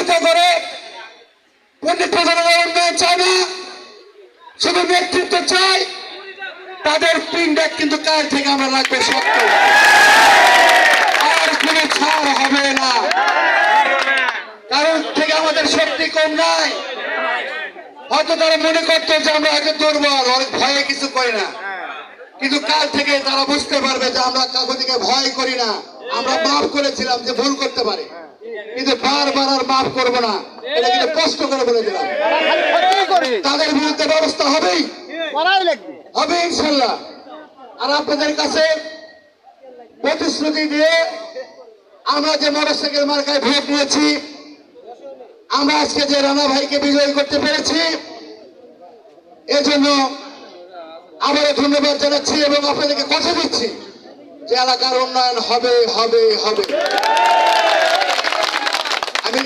বিতর্ক করে পণ্ডিত প্রধানের উন্নয়ন চায় না, শুধু নেতৃত্ব চাই। তাদের পিনডেক কিন্তু কাল থেকে আমরা রাখবে শক্ত, আর কোনো ছাড় হবে না। কারণ থেকে আমাদের শক্তি কম নাই। হয়তো তারা মনে করতো যে আমরা হয়তো দুর্বল, অনেক ভয়ে কিছু করি না, কিন্তু কাল থেকে তারা বুঝতে পারবে যে আমরা কাউকে দিকে ভয় করি না। আমরা মাফ করেছিলাম যে ভুল করতে পারে, কিন্তু বারবার আর মাফ করবো না, এটা কিন্তু কষ্ট করে বলে দিলাম। তাদের বিরুদ্ধে ব্যবস্থা হবেই, হবে ইনশাল্লাহ। আর আপনাদের কাছে প্রতিশ্রুতি দিয়ে আমরা যে মোটরসাইকেল মার্কায় ভোট নিয়েছি, আমরা আজকে যে রানা ভাইকে বিজয়ী করতে পেরেছি, এজন্য আবারও ধন্যবাদ জানাচ্ছি এবং আপনাদেরকে কথা দিচ্ছি যে এলাকার উন্নয়ন হবে হবে হবে। আমি